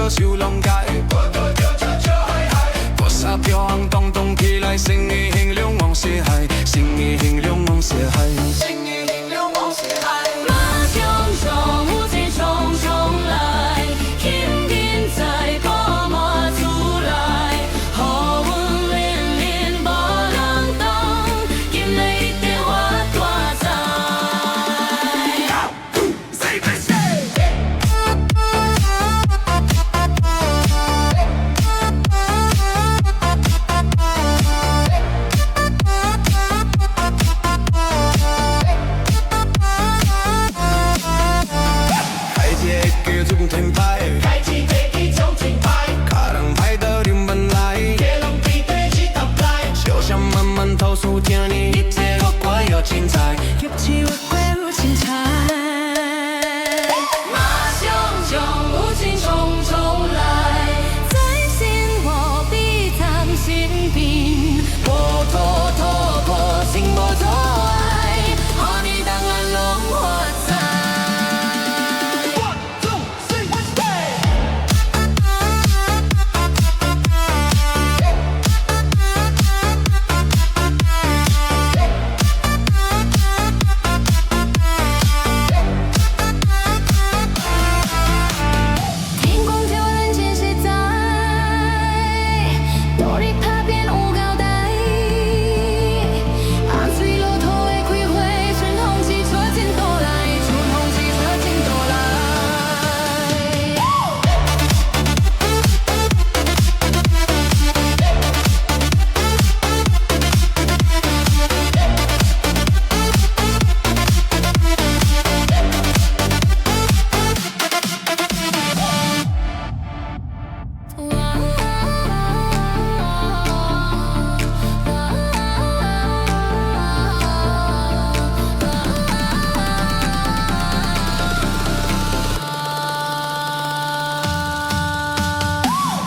着小浪街，多少飘航动动起来，心已衡量往西海，心已衡量往西海，心已衡量往西海。马熊熊，雾气冲冲来，天天在高马出来，好运连连无人挡，今日一定发大财。开启一个总停牌，开启飞机总停牌，卡人牌到你们来，铁笼比对起头来，就像慢慢投诉听你，一切都怪有精彩。入起我怪无精彩，马熊熊，雾气冲冲来，在心我必藏心病，我拖拖破心我拖爱，和你当然拢发财。1 2 3 let's play。天公叫人前谁在？道理拍遍有交代。暗水路途会开花，春风起错真多来，春风起错真多来。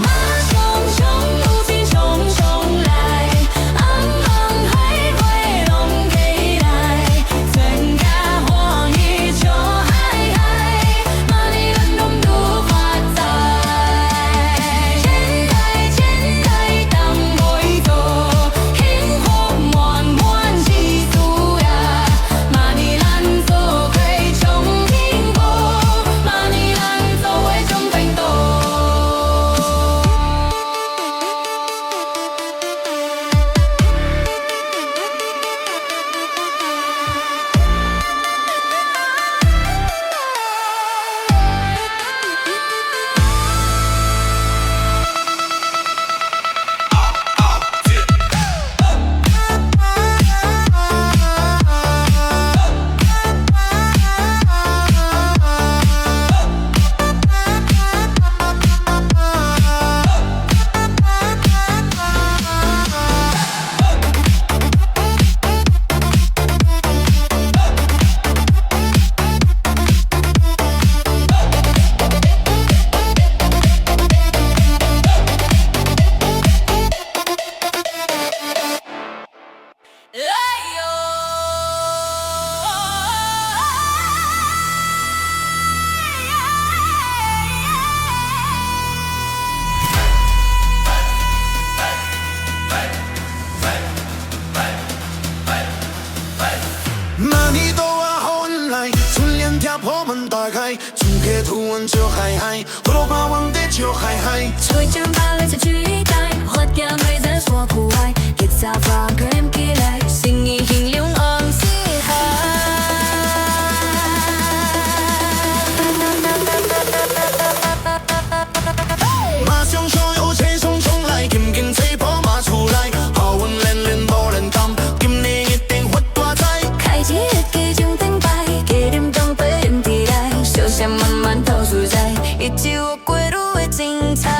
马熊熊，雾气冲冲来，红红海花拢起来，全家欢喜笑嗨嗨，马尼人拢都发财。钱财当袂做，幸福满满是主呀，马尼咱做伙冲幸福，马尼咱做伙冲奋斗。哎呦！那你都好恩来，春联贴破门打开，竹客突然就嗨嗨，胡萝卜往地就嗨嗨。吹将把泪再取代，花掉美在说苦爱，给早发 gram 起来，心意hình容往西海。马上所有车冲冲来，紧紧吹破马出来，好运连连无人挡，今年一定发大财。开启日记总停牌，给点当被人替代，小下慢慢投诉在，一起我过路的精彩。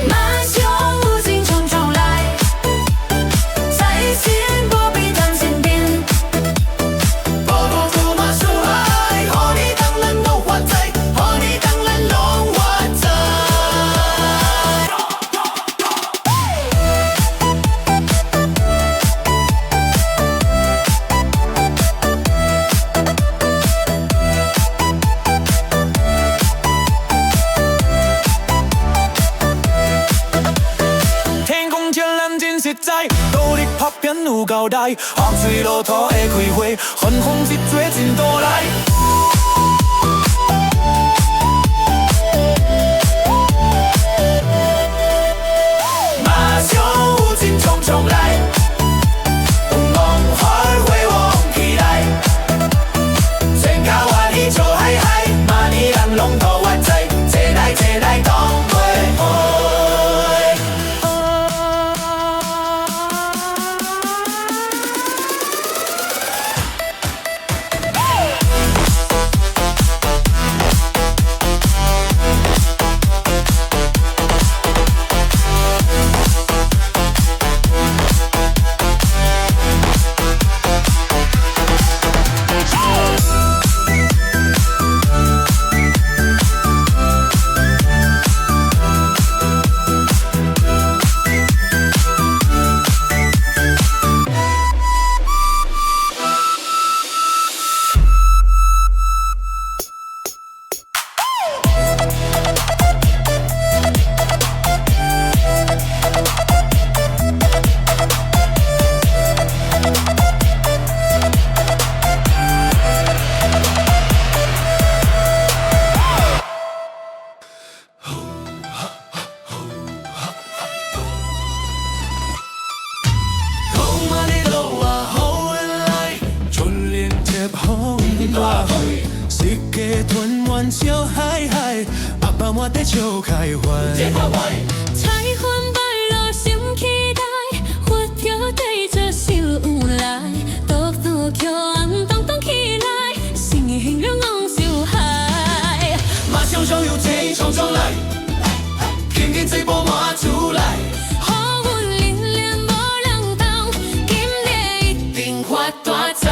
马熊雾气冲冲来，在心不必担心变，波波做马出海，和你当然都发财，和你当然拢发财。交代，风水路途会开花，芬芳一做真多来。马上有情冲冲来，有梦花会旺起来，全家欢喜笑嗨嗨，马年人拢都活在，坐来当袂开。世界团圆笑嗨嗨，阿爸满地笑开怀。彩虹摆落心期待，花条带着小来，独独桥红动动起来，心意形容往小海。马上上有情冲冲来，轻轻这步迈出来，好运连连无人挡，今年一定发大财。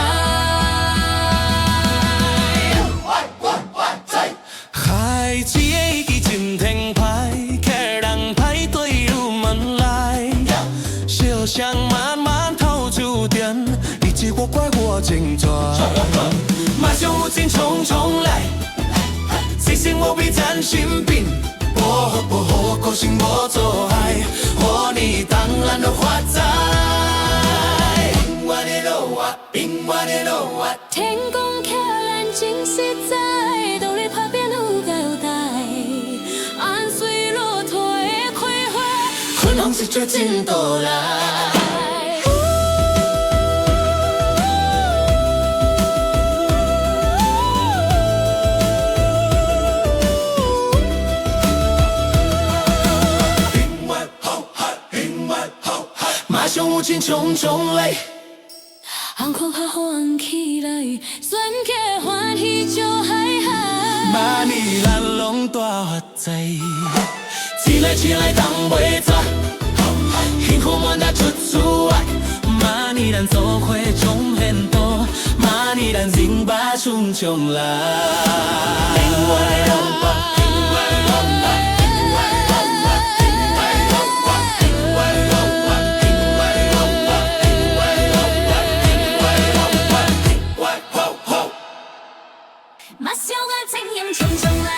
开市的已真天派，客人排队入门来，笑声慢慢透出电，你一我怪我真拽。马上有情冲冲来，细心无比占心病，保护我个性无做害，和你当然都发财。永远的路啊，永远的路啊，天公巧咱真实在，道理拍拼有交代，安随路途的开花，芬芳一撮真多来。马上有情冲冲来，红空下欢起来，全家欢喜笑嗨嗨。马年咱拢大发财，起来当袂抓，幸福满大出厝外。马年咱做伙种很多，马年咱人把冲冲来。马上我情形冲冲来，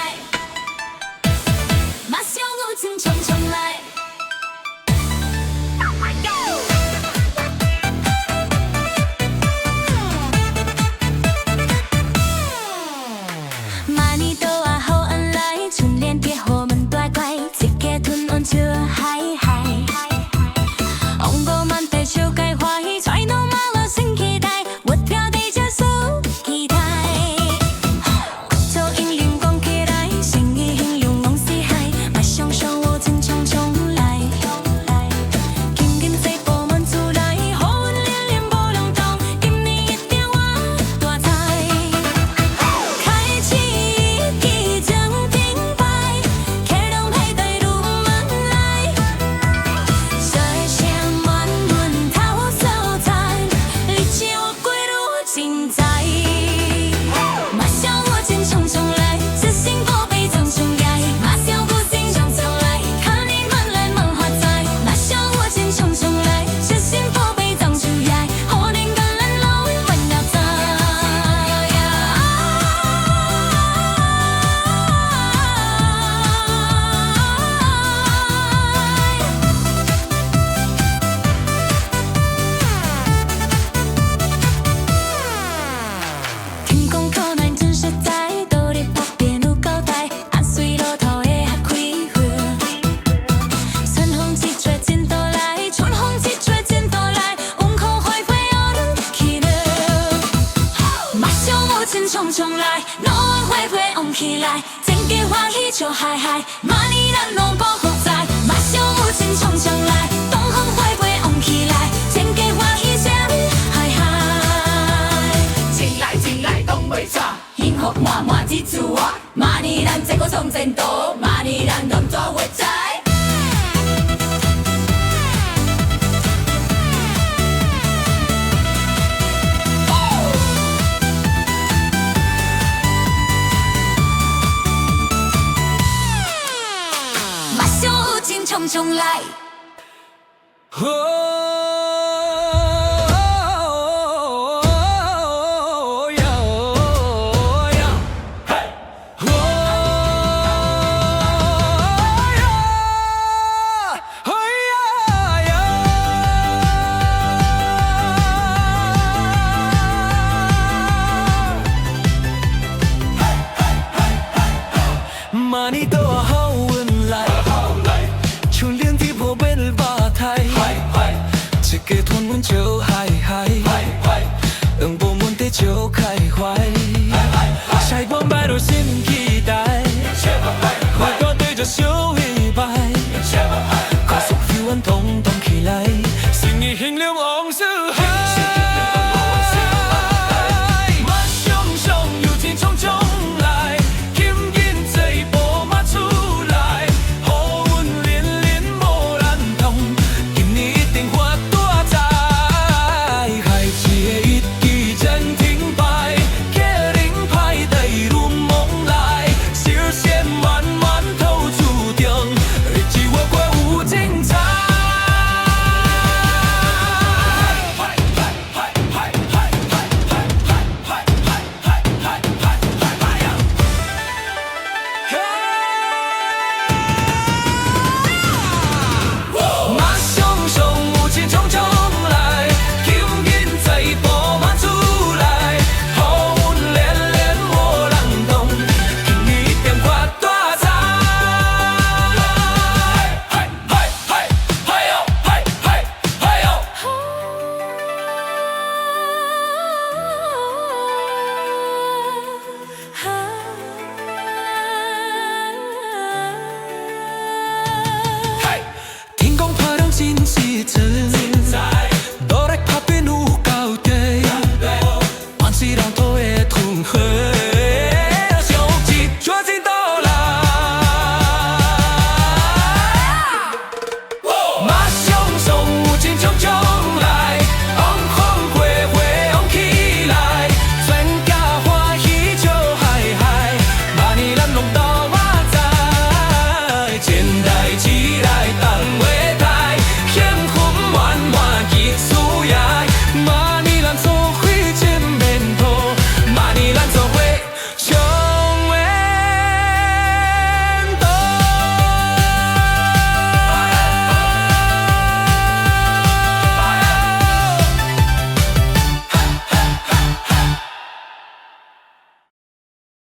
马上我情冲冲来。马年到啊好运来，春联贴好门大乖，一家团圆笑嗨嗨。红果满地笑开花，彩弄马路新期待，我跳地就数期待。就引领光起来，心意形容往四海，马上上我情冲冲来。紧紧这步满出来，好运连连无人挡，今年一定我大财。开市起来，全家欢喜笑嗨嗨，明年咱拢保福在，马上有钱冲上来，东风花飞旺起来，全家欢喜笑嗨嗨。进来进来拢袂差，幸福满满一次我，明年咱这个冲前途，明年咱拢做会知。马上有钱冲上来。马尼都好运来，春联的破变八台，一家团圆笑嗨嗨。